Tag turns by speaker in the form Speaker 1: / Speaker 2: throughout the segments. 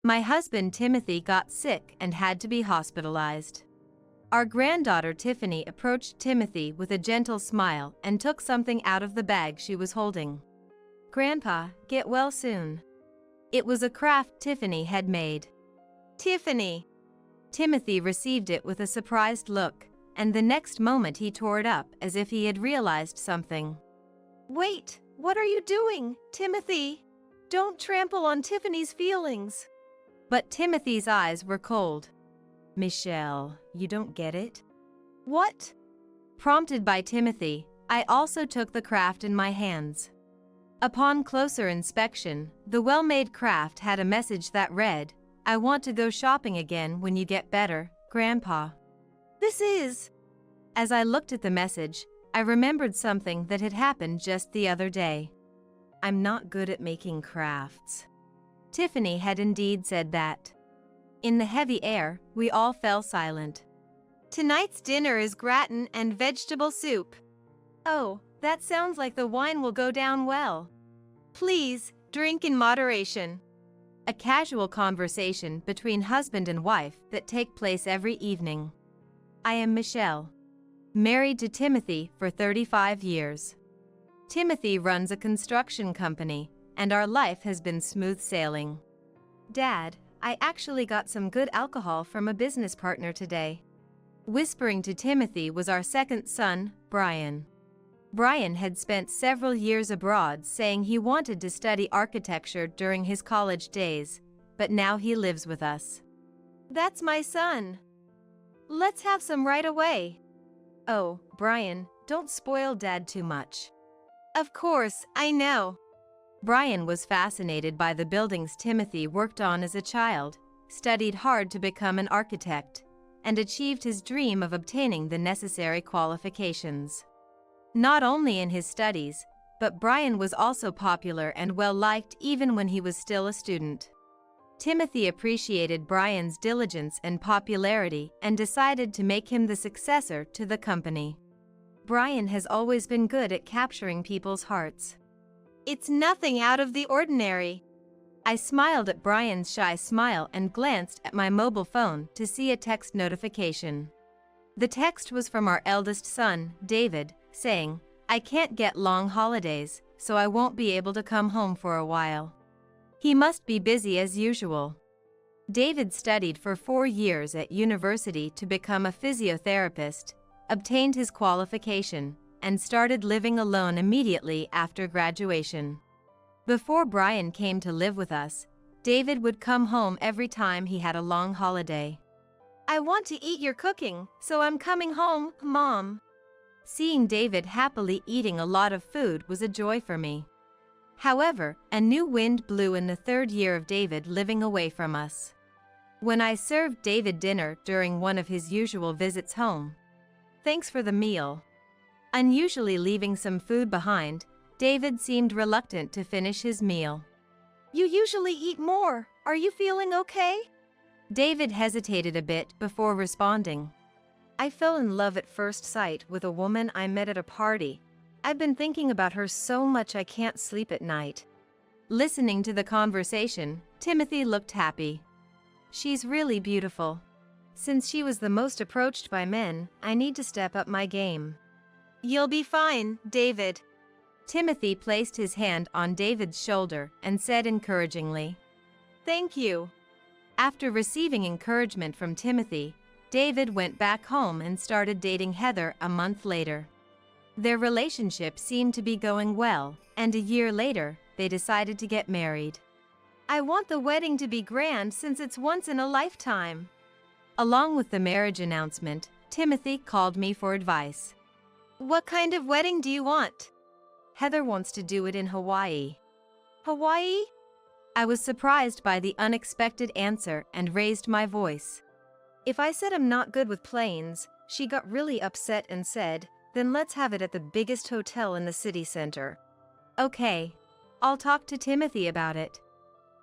Speaker 1: My husband Timothy got sick and had to be hospitalized. Our granddaughter Tiffany approached Timothy with a gentle smile and took something out of the bag she was holding. "Grandpa, get well soon." It was a craft Tiffany had made. "Tiffany!" Timothy received it with a surprised look, and the next moment he tore it up as if he had realized something. "Wait, what are you doing, Timothy? Don't trample on Tiffany's feelings." But Timothy's eyes were cold. "Michelle, you don't get it?" "What?" Prompted by Timothy, I also took the craft in my hands. Upon closer inspection, the well-made craft had a message that read, "I want to go shopping again when you get better, Grandpa." "This is..." As I looked at the message, I remembered something that had happened just the other day. "I'm not good at making crafts." Tiffany had indeed said that. In the heavy air, we all fell silent. "Tonight's dinner is gratin and vegetable soup." "Oh, that sounds like the wine will go down well." "Please, drink in moderation." A casual conversation between husband and wife that take place every evening. I am Michelle, married to Timothy for 35 years. Timothy runs a construction company, and our life has been smooth sailing. "Dad, I actually got some good alcohol from a business partner today." Whispering to Timothy was our second son, Brian. Brian had spent several years abroad saying he wanted to study architecture during his college days, but now he lives with us. "That's my son. Let's have some right away." "Oh, Brian, don't spoil Dad too much." "Of course, I know." Brian was fascinated by the buildings Timothy worked on as a child, studied hard to become an architect, and achieved his dream of obtaining the necessary qualifications. Not only in his studies, but Brian was also popular and well-liked even when he was still a student. Timothy appreciated Brian's diligence and popularity and decided to make him the successor to the company. Brian has always been good at capturing people's hearts. "It's nothing out of the ordinary." I smiled at Brian's shy smile and glanced at my mobile phone to see a text notification. The text was from our eldest son, David, saying, "I can't get long holidays, so I won't be able to come home for a while." He must be busy as usual. David studied for 4 years at university to become a physiotherapist, obtained his qualification, and started living alone immediately after graduation. Before Brian came to live with us, David would come home every time he had a long holiday. "I want to eat your cooking, so I'm coming home, Mom." Seeing David happily eating a lot of food was a joy for me. However, a new wind blew in the 3rd year of David living away from us. When I served David dinner during one of his usual visits home. "Thanks for the meal." Unusually leaving some food behind, David seemed reluctant to finish his meal. "You usually eat more. Are you feeling okay?" David hesitated a bit before responding. "I fell in love at first sight with a woman I met at a party. I've been thinking about her so much I can't sleep at night." Listening to the conversation, Timothy looked happy. "She's really beautiful. Since she was the most approached by men, I need to step up my game." "You'll be fine, David." Timothy placed his hand on David's shoulder and said encouragingly, "Thank you." After receiving encouragement from Timothy, David went back home and started dating Heather a month later. Their relationship seemed to be going well, and a year later, they decided to get married. "I want the wedding to be grand since it's once in a lifetime." Along with the marriage announcement, Timothy called me for advice. "What kind of wedding do you want?" "Heather wants to do it in Hawaii." "Hawaii?" I was surprised by the unexpected answer and raised my voice. If I said I'm not good with planes, she got really upset and said, "Then let's have it at the biggest hotel in the city center." "Okay. I'll talk to Timothy about it."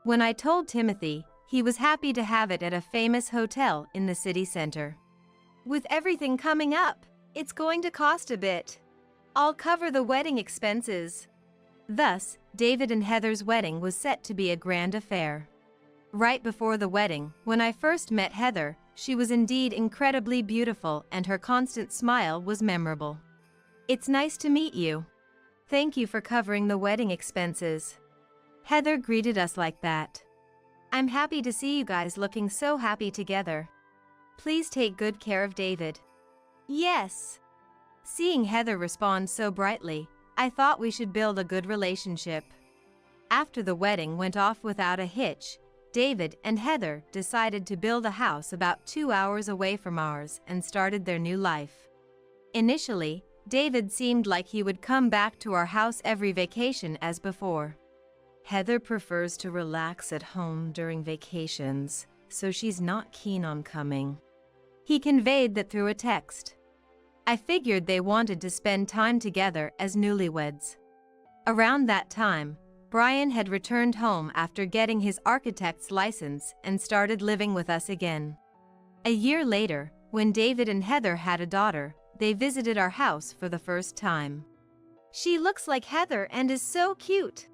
Speaker 1: When I told Timothy, he was happy to have it at a famous hotel in the city center. "With everything coming up, it's going to cost a bit. I'll cover the wedding expenses." Thus, David and Heather's wedding was set to be a grand affair. Right before the wedding, when I first met Heather, she was indeed incredibly beautiful and her constant smile was memorable. It's nice to meet you. Thank you for covering the wedding expenses. Heather greeted us like that. I'm happy to see you guys looking so happy together. Please take good care of David. Yes. Seeing Heather respond so brightly, I thought we should build a good relationship. After the wedding went off without a hitch, David and Heather decided to build a house about 2 hours away from ours and started their new life. Initially, David seemed like he would come back to our house every vacation as before. Heather prefers to relax at home during vacations, so she's not keen on coming. He conveyed that through a text. I figured they wanted to spend time together as newlyweds. Around that time, Brian had returned home after getting his architect's license and started living with us again. A year later, when David and Heather had a daughter, they visited our house for the first time. She looks like Heather and is so cute.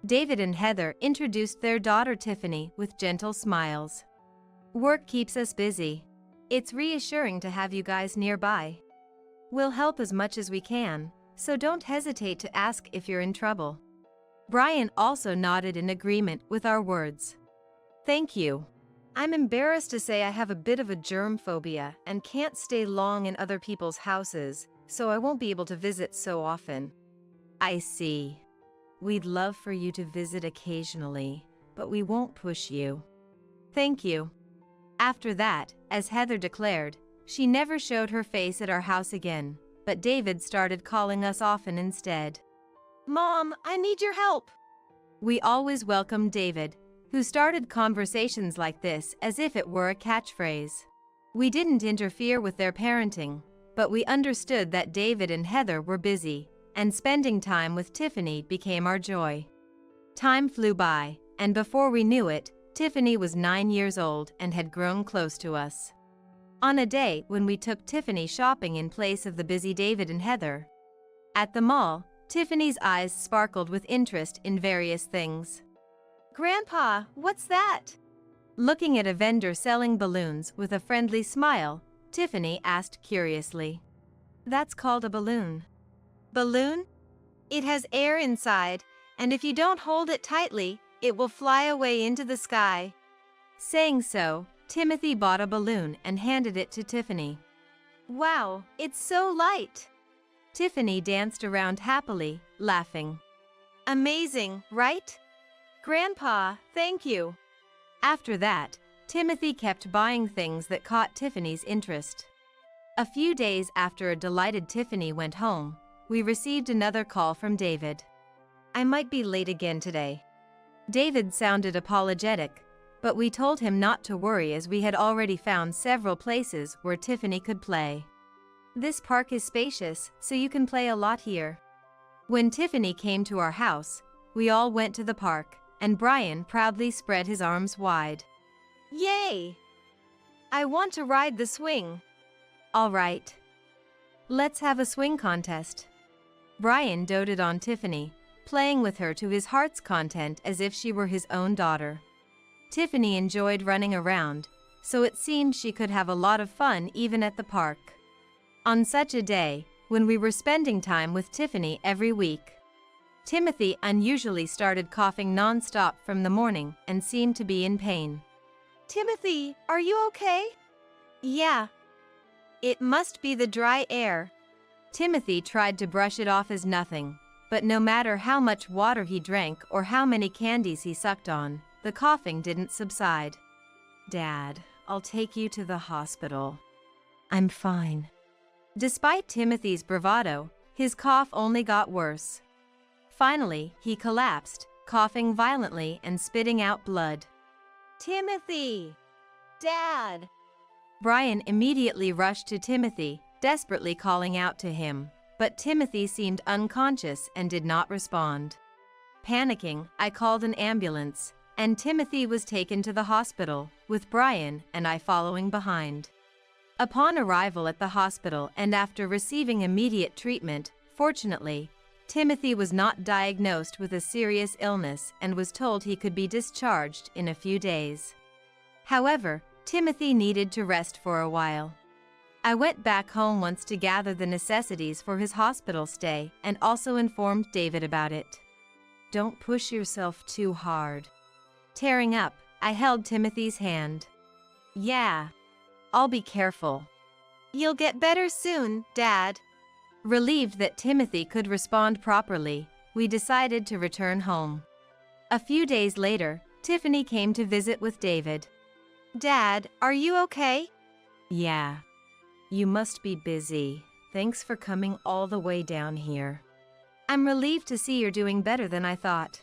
Speaker 1: David and Heather introduced their daughter Tiffany with gentle smiles. Work keeps us busy. It's reassuring to have you guys nearby. We'll help as much as we can, so don't hesitate to ask if you're in trouble. Brian also nodded in agreement with our words. Thank you. I'm embarrassed to say I have a bit of a germ phobia and can't stay long in other people's houses, so I won't be able to visit so often. I see. We'd love for you to visit occasionally, but we won't push you. Thank you. After that, as Heather declared, she never showed her face at our house again, but David started calling us often instead. Mom, I need your help. We always welcomed David, who started conversations like this as if it were a catchphrase. We didn't interfere with their parenting, but we understood that David and Heather were busy, and spending time with Tiffany became our joy. Time flew by, and before we knew it, Tiffany was 9 years old and had grown close to us. On a day when we took Tiffany shopping in place of the busy David and Heather. At the mall, Tiffany's eyes sparkled with interest in various things. Grandpa, what's that? Looking at a vendor selling balloons with a friendly smile, Tiffany asked curiously. That's called a balloon. Balloon? It has air inside, and if you don't hold it tightly, it will fly away into the sky. Saying so, Timothy bought a balloon and handed it to Tiffany. Wow, it's so light. Tiffany danced around happily, laughing. Amazing, right? Grandpa, thank you. After that, Timothy kept buying things that caught Tiffany's interest. A few days after a delighted Tiffany went home, we received another call from David. I might be late again today. David sounded apologetic, but we told him not to worry as we had already found several places where Tiffany could play. This park is spacious, so you can play a lot here. When Tiffany came to our house, we all went to the park, and Brian proudly spread his arms wide. Yay! I want to ride the swing. All right. Let's have a swing contest. Brian doted on Tiffany, playing with her to his heart's content as if she were his own daughter. Tiffany enjoyed running around, so it seemed she could have a lot of fun even at the park. On such a day, when we were spending time with Tiffany every week, Timothy unusually started coughing non-stop from the morning and seemed to be in pain. Timothy, are you okay? Yeah. It must be the dry air. Timothy tried to brush it off as nothing, but no matter how much water he drank or how many candies he sucked on, the coughing didn't subside. Dad, I'll take you to the hospital. I'm fine. Despite Timothy's bravado, his cough only got worse. Finally, he collapsed, coughing violently and spitting out blood. Timothy! Dad! Brian immediately rushed to Timothy, desperately calling out to him, but Timothy seemed unconscious and did not respond. Panicking, I called an ambulance, and Timothy was taken to the hospital, with Brian and I following behind. Upon arrival at the hospital and after receiving immediate treatment, fortunately, Timothy was not diagnosed with a serious illness and was told he could be discharged in a few days. However, Timothy needed to rest for a while. I went back home once to gather the necessities for his hospital stay and also informed David about it. Don't push yourself too hard. Tearing up, I held Timothy's hand. Yeah, I'll be careful. You'll get better soon, Dad. Relieved that Timothy could respond properly, we decided to return home. A few days later, Tiffany came to visit with David. Dad, are you okay? Yeah. You must be busy. Thanks for coming all the way down here. I'm relieved to see you're doing better than I thought.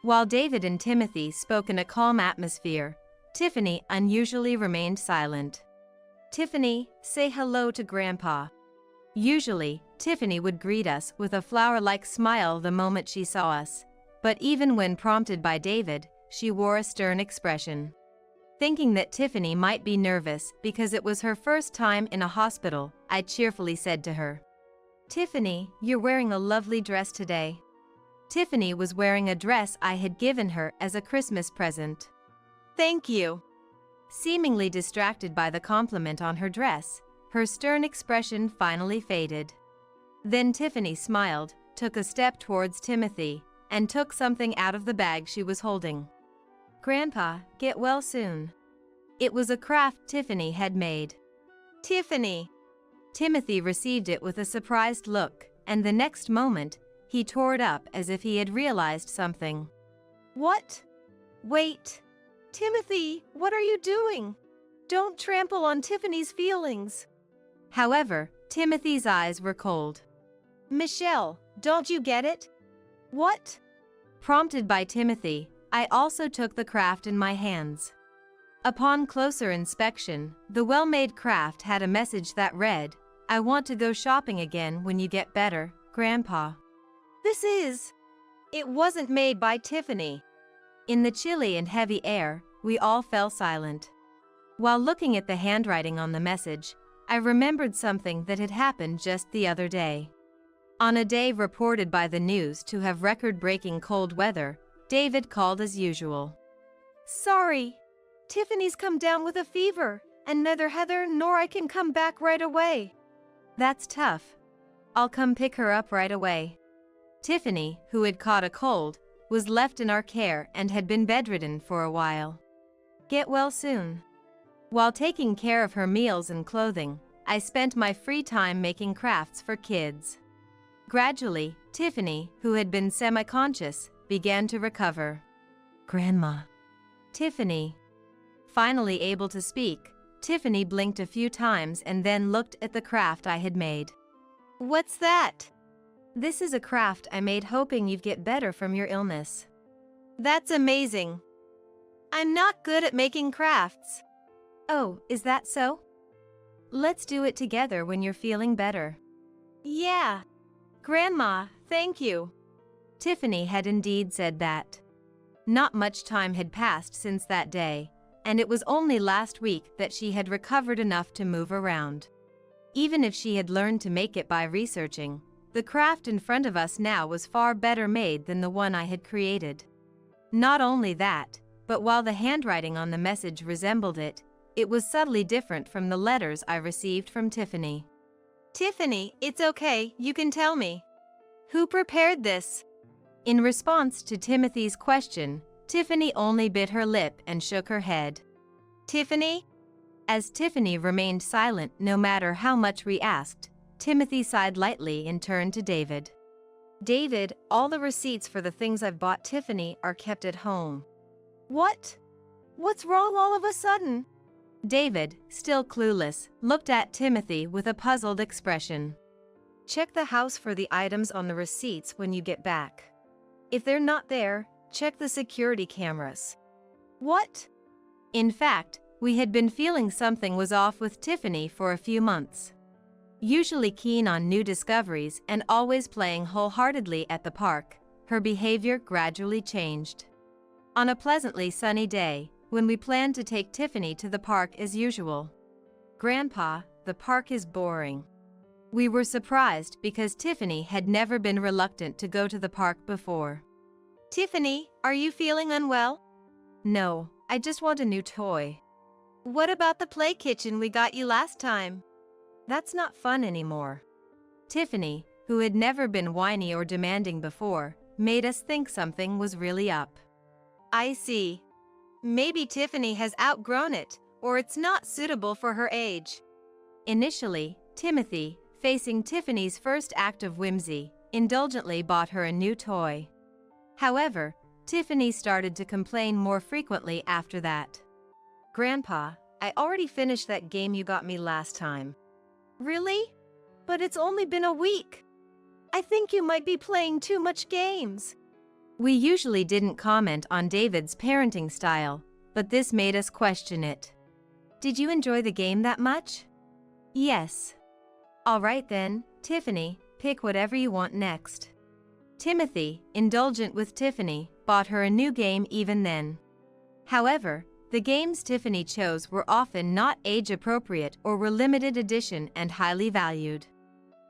Speaker 1: While David and Timothy spoke in a calm atmosphere, Tiffany unusually remained silent. Tiffany, say hello to Grandpa. Usually, Tiffany would greet us with a flower-like smile the moment she saw us, but even when prompted by David, she wore a stern expression. Thinking that Tiffany might be nervous because it was her first time in a hospital, I cheerfully said to her, Tiffany, you're wearing a lovely dress today. Tiffany was wearing a dress I had given her as a Christmas present. Thank you. Seemingly distracted by the compliment on her dress, her stern expression finally faded. Then Tiffany smiled, took a step towards Timothy, and took something out of the bag she was holding. Grandpa, get well soon. It was a craft Tiffany had made. Tiffany! Timothy received it with a surprised look, and the next moment, he tore it up as if he had realized something. What? Wait! Timothy, what are you doing? Don't trample on Tiffany's feelings. However, Timothy's eyes were cold. Michelle, don't you get it? What? Prompted by Timothy, I also took the craft in my hands. Upon closer inspection, the well-made craft had a message that read, I want to go shopping again when you get better, Grandpa. It wasn't made by Tiffany. In the chilly and heavy air, we all fell silent. While looking at the handwriting on the message, I remembered something that had happened just the other day. On a day reported by the news to have record-breaking cold weather, David called as usual. Sorry, Tiffany's come down with a fever, and neither Heather nor I can come back right away. That's tough. I'll come pick her up right away. Tiffany, who had caught a cold, was left in our care and had been bedridden for a while. Get well soon. While taking care of her meals and clothing, I spent my free time making crafts for kids. Gradually, Tiffany, who had been semi-conscious, began to recover. Grandma. Tiffany. Finally able to speak, Tiffany blinked a few times and then looked at the craft I had made. What's that? This is a craft I made hoping you'd get better from your illness. That's amazing. I'm not good at making crafts. Oh, is that so? Let's do it together when you're feeling better. Yeah. Grandma, thank you. Tiffany had indeed said that. Not much time had passed since that day, and it was only last week that she had recovered enough to move around. Even if she had learned to make it by researching, the craft in front of us now was far better made than the one I had created. Not only that, but while the handwriting on the message resembled it, it was subtly different from the letters I received from Tiffany. Tiffany, it's okay, you can tell me. Who prepared this? In response to Timothy's question, Tiffany only bit her lip and shook her head. Tiffany? As Tiffany remained silent no matter how much we asked, Timothy sighed lightly and turned to David. David, all the receipts for the things I've bought Tiffany are kept at home. What? What's wrong all of a sudden? David, still clueless, looked at Timothy with a puzzled expression. Check the house for the items on the receipts when you get back. If they're not there, check the security cameras. What? In fact, we had been feeling something was off with Tiffany for a few months. Usually keen on new discoveries and always playing wholeheartedly at the park, her behavior gradually changed. On a pleasantly sunny day, when we planned to take Tiffany to the park as usual. Grandpa, the park is boring. We were surprised because Tiffany had never been reluctant to go to the park before. "Tiffany, are you feeling unwell?" "No, I just want a new toy." "What about the play kitchen we got you last time?" "That's not fun anymore." Tiffany, who had never been whiny or demanding before, made us think something was really up. "I see. Maybe Tiffany has outgrown it, or it's not suitable for her age." Initially, Timothy, facing Tiffany's first act of whimsy, indulgently bought her a new toy. However, Tiffany started to complain more frequently after that. "Grandpa, I already finished that game you got me last time." "Really? But it's only been a week. I think you might be playing too much games." We usually didn't comment on David's parenting style, but this made us question it. "Did you enjoy the game that much?" "Yes." "All right then, Tiffany, pick whatever you want next." Timothy, indulgent with Tiffany, bought her a new game even then. However, the games Tiffany chose were often not age-appropriate or were limited edition and highly valued.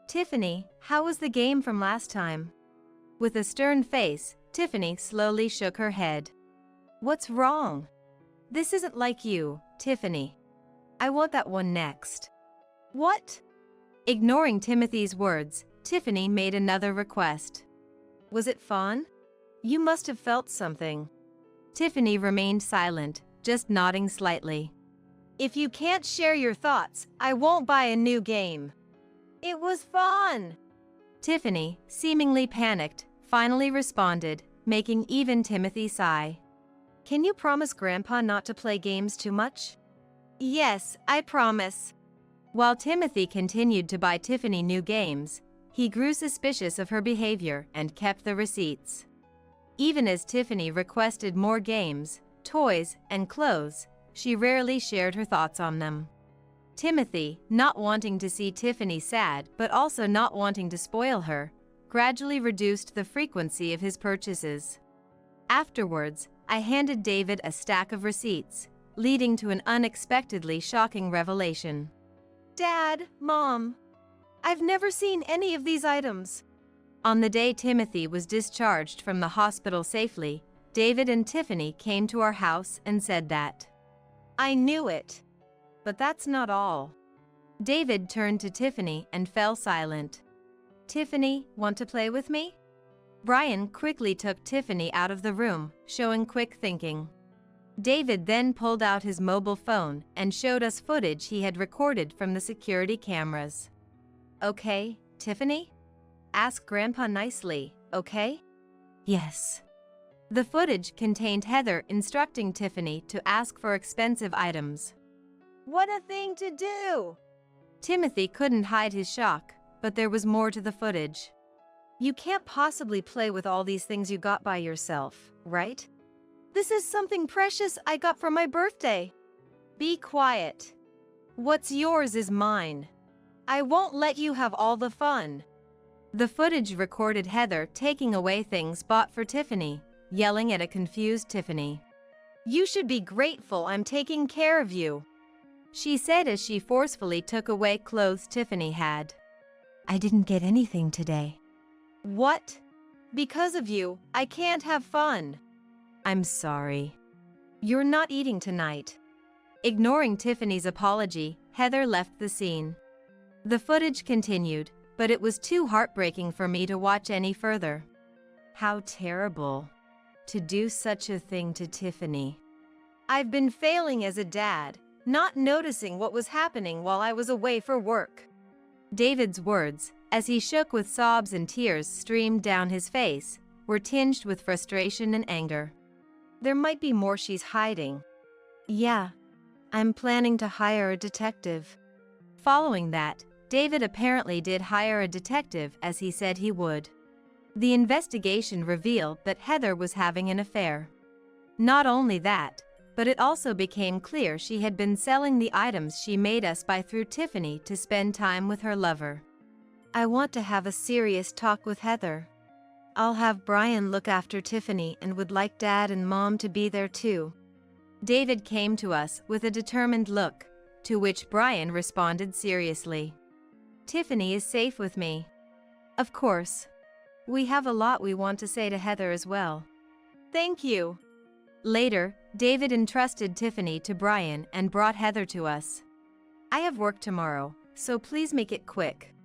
Speaker 1: "Tiffany, how was the game from last time?" With a stern face, Tiffany slowly shook her head. "What's wrong? This isn't like you, Tiffany. I want that one next." "What?" Ignoring Timothy's words, Tiffany made another request. "Was it fun? You must have felt something." Tiffany remained silent, just nodding slightly. "If you can't share your thoughts, I won't buy a new game." "It was fun." Tiffany, seemingly panicked, finally responded, making even Timothy sigh. "Can you promise Grandpa not to play games too much?" "Yes, I promise." While Timothy continued to buy Tiffany new games, he grew suspicious of her behavior and kept the receipts. Even as Tiffany requested more games, toys, and clothes, she rarely shared her thoughts on them. Timothy, not wanting to see Tiffany sad but also not wanting to spoil her, gradually reduced the frequency of his purchases. Afterwards, I handed David a stack of receipts, leading to an unexpectedly shocking revelation. "Dad, Mom, I've never seen any of these items." On the day Timothy was discharged from the hospital safely, David and Tiffany came to our house and said that. "I knew it. But that's not all." David turned to Tiffany and fell silent. "Tiffany, want to play with me?" Brian quickly took Tiffany out of the room, showing quick thinking. David then pulled out his mobile phone and showed us footage he had recorded from the security cameras. "Okay, Tiffany? Ask Grandpa nicely, okay?" "Yes." The footage contained Heather instructing Tiffany to ask for expensive items. "What a thing to do!" Timothy couldn't hide his shock, but there was more to the footage. "You can't possibly play with all these things you got by yourself, right? This is something precious I got for my birthday." "Be quiet. What's yours is mine. I won't let you have all the fun." The footage recorded Heather taking away things bought for Tiffany, yelling at a confused Tiffany. "You should be grateful I'm taking care of you," she said as she forcefully took away clothes Tiffany had. "I didn't get anything today." "What? Because of you, I can't have fun." "I'm sorry." "You're not eating tonight." Ignoring Tiffany's apology, Heather left the scene. The footage continued, but it was too heartbreaking for me to watch any further. How terrible. To do such a thing to Tiffany. "I've been failing as a dad, not noticing what was happening while I was away for work." David's words, as he shook with sobs and tears streamed down his face, were tinged with frustration and anger. "There might be more she's hiding." "Yeah, I'm planning to hire a detective." Following that, David apparently did hire a detective as he said he would. The investigation revealed that Heather was having an affair. Not only that, but it also became clear she had been selling the items she made us buy through Tiffany to spend time with her lover. "I want to have a serious talk with Heather. I'll have Brian look after Tiffany and would like Dad and Mom to be there too." David came to us with a determined look, to which Brian responded seriously. Tiffany is safe with me. Of course. We have a lot we want to say to Heather as well. Thank you. Later, David entrusted Tiffany to Brian and brought Heather to us. I have work tomorrow, so please make it quick.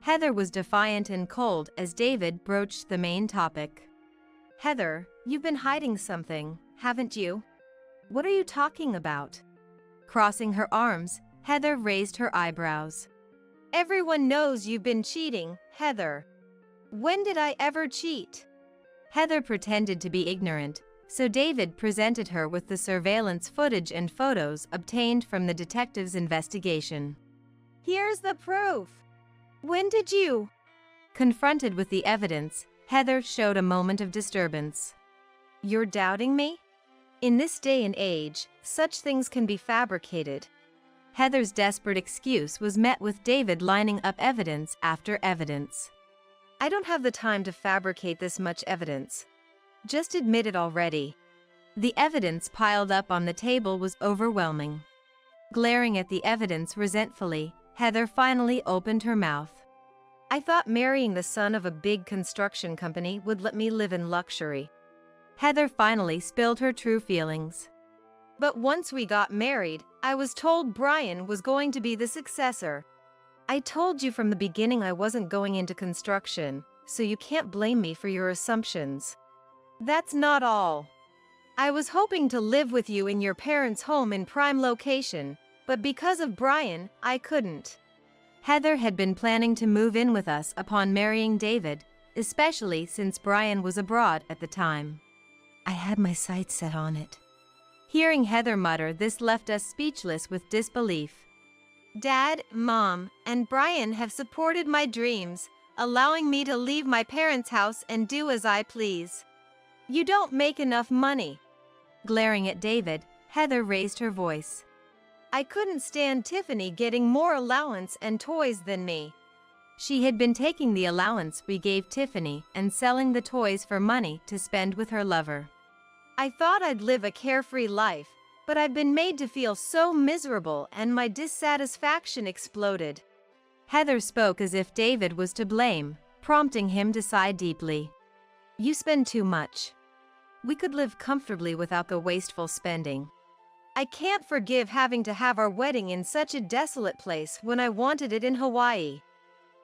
Speaker 1: Heather was defiant and cold as David broached the main topic. Heather, you've been hiding something, haven't you? What are you talking about? Crossing her arms, Heather raised her eyebrows. Everyone knows you've been cheating, Heather. When did I ever cheat? Heather pretended to be ignorant, so David presented her with the surveillance footage and photos obtained from the detective's investigation. Here's the proof. When did you? Confronted with the evidence, Heather showed a moment of disturbance. You're doubting me? In this day and age, such things can be fabricated. Heather's desperate excuse was met with David lining up evidence after evidence. I don't have the time to fabricate this much evidence. Just admit it already. The evidence piled up on the table was overwhelming. Glaring at the evidence resentfully, Heather finally opened her mouth. I thought marrying the son of a big construction company would let me live in luxury. Heather finally spilled her true feelings. But once we got married, I was told Brian was going to be the successor. I told you from the beginning I wasn't going into construction, so you can't blame me for your assumptions. That's not all. I was hoping to live with you in your parents' home in prime location, but because of Brian, I couldn't. Heather had been planning to move in with us upon marrying David, especially since Brian was abroad at the time. I had my sights set on it. Hearing Heather mutter this left us speechless with disbelief. Dad, Mom, and Brian have supported my dreams, allowing me to leave my parents' house and do as I please. You don't make enough money. Glaring at David, Heather raised her voice. I couldn't stand Tiffany getting more allowance and toys than me. She had been taking the allowance we gave Tiffany and selling the toys for money to spend with her lover. I thought I'd live a carefree life, but I've been made to feel so miserable and my dissatisfaction exploded. Heather spoke as if David was to blame, prompting him to sigh deeply. You spend too much. We could live comfortably without the wasteful spending. I can't forgive having to have our wedding in such a desolate place when I wanted it in Hawaii.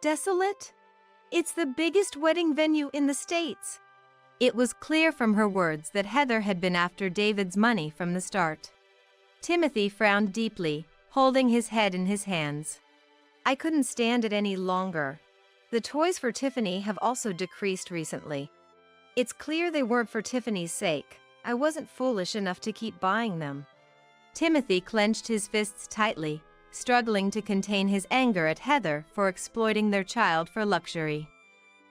Speaker 1: Desolate? It's the biggest wedding venue in the States. It was clear from her words that Heather had been after David's money from the start. Timothy frowned deeply, holding his head in his hands. I couldn't stand it any longer. The toys for Tiffany have also decreased recently. It's clear they weren't for Tiffany's sake. I wasn't foolish enough to keep buying them. Timothy clenched his fists tightly, struggling to contain his anger at Heather for exploiting their child for luxury.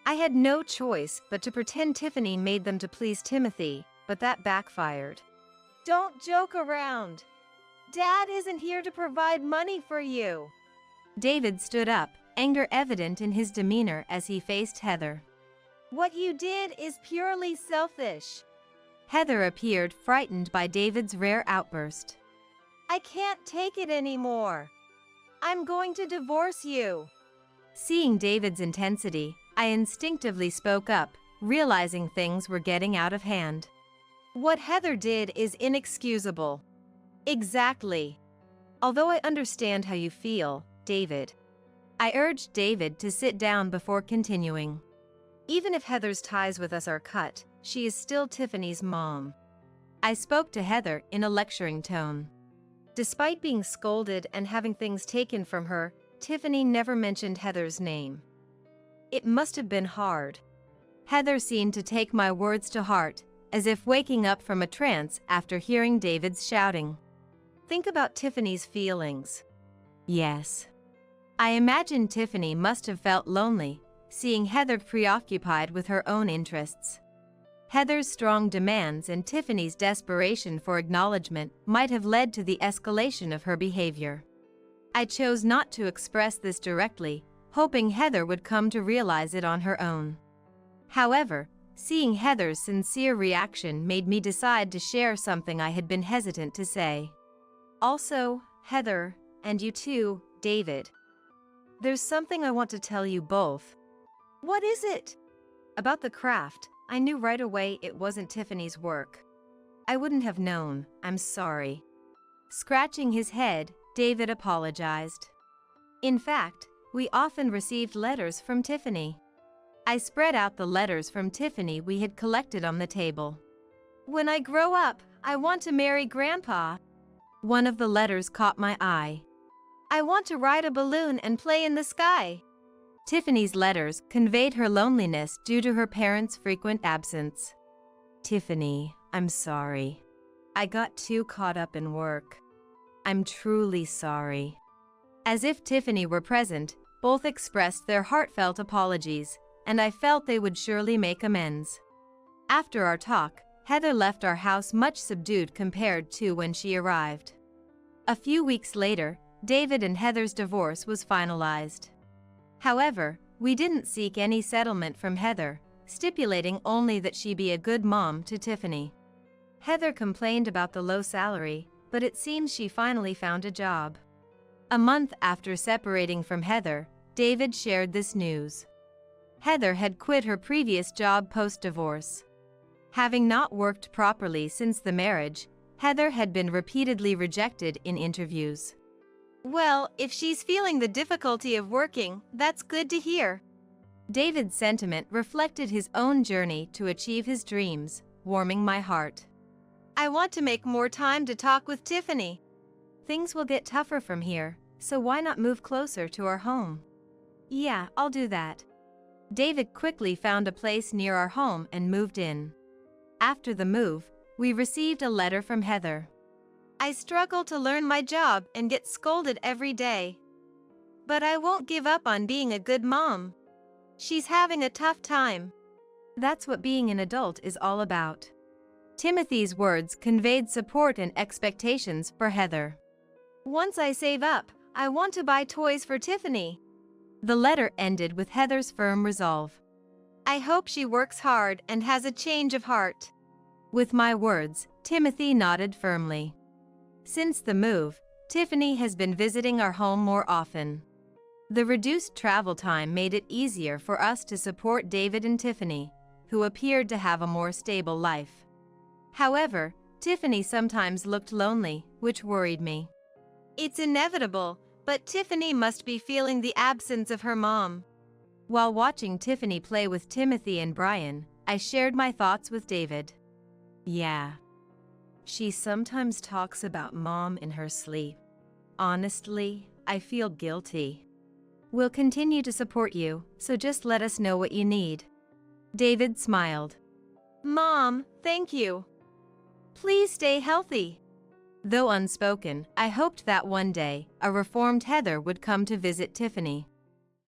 Speaker 1: I had no choice but to pretend Tiffany made them to please Timothy, but that backfired. Don't joke around. Dad isn't here to provide money for you. David stood up, anger evident in his demeanor as he faced Heather. What you did is purely selfish. Heather appeared frightened by David's rare outburst. I can't take it anymore. I'm going to divorce you. Seeing David's intensity, I instinctively spoke up, realizing things were getting out of hand. What Heather did is inexcusable. Exactly. Although I understand how you feel, David. I urged David to sit down before continuing. Even if Heather's ties with us are cut, she is still Tiffany's mom. I spoke to Heather in a lecturing tone. Despite being scolded and having things taken from her, Tiffany never mentioned Heather's name. It must have been hard. Heather seemed to take my words to heart, as if waking up from a trance after hearing David's shouting. Think about Tiffany's feelings. Yes. I imagine Tiffany must have felt lonely, seeing Heather preoccupied with her own interests. Heather's strong demands and Tiffany's desperation for acknowledgement might have led to the escalation of her behavior. I chose not to express this directly, hoping Heather would come to realize it on her own. However, seeing Heather's sincere reaction made me decide to share something I had been hesitant to say. Also, Heather, and you too, David. There's something I want to tell you both. What is it? About the craft. I knew right away it wasn't Tiffany's work. I wouldn't have known. I'm sorry. Scratching his head, David apologized. In fact, we often received letters from Tiffany. I spread out the letters from Tiffany we had collected on the table. When I grow up, I want to marry Grandpa. One of the letters caught my eye. I want to ride a balloon and play in the sky. Tiffany's letters conveyed her loneliness due to her parents' frequent absence. Tiffany, I'm sorry. I got too caught up in work. I'm truly sorry. As if Tiffany were present, both expressed their heartfelt apologies, and I felt they would surely make amends. After our talk, Heather left our house much subdued compared to when she arrived. A few weeks later, David and Heather's divorce was finalized. However, we didn't seek any settlement from Heather, stipulating only that she be a good mom to Tiffany. Heather complained about the low salary, but it seems she finally found a job. A month after separating from Heather, David shared this news. Heather had quit her previous job post-divorce. Having not worked properly since the marriage, Heather had been repeatedly rejected in interviews. Well, if she's feeling the difficulty of working, that's good to hear. David's sentiment reflected his own journey to achieve his dreams, warming my heart. I want to make more time to talk with Tiffany. Things will get tougher from here, so why not move closer to our home? Yeah, I'll do that. David quickly found a place near our home and moved in. After the move, we received a letter from Heather. I struggle to learn my job and get scolded every day. But I won't give up on being a good mom. She's having a tough time. That's what being an adult is all about. Timothy's words conveyed support and expectations for Heather. Once I save up, I want to buy toys for Tiffany. The letter ended with Heather's firm resolve. I hope she works hard and has a change of heart. With my words, Timothy nodded firmly. Since the move, Tiffany has been visiting our home more often. The reduced travel time made it easier for us to support David and Tiffany, who appeared to have a more stable life. However, Tiffany sometimes looked lonely, which worried me. It's inevitable, but Tiffany must be feeling the absence of her mom. While watching Tiffany play with Timothy and Brian, I shared my thoughts with David. Yeah. She sometimes talks about mom in her sleep. Honestly, I feel guilty. We'll continue to support you, so just let us know what you need. David smiled. Mom, thank you. Please stay healthy. Though unspoken, I hoped that one day, a reformed Heather would come to visit Tiffany.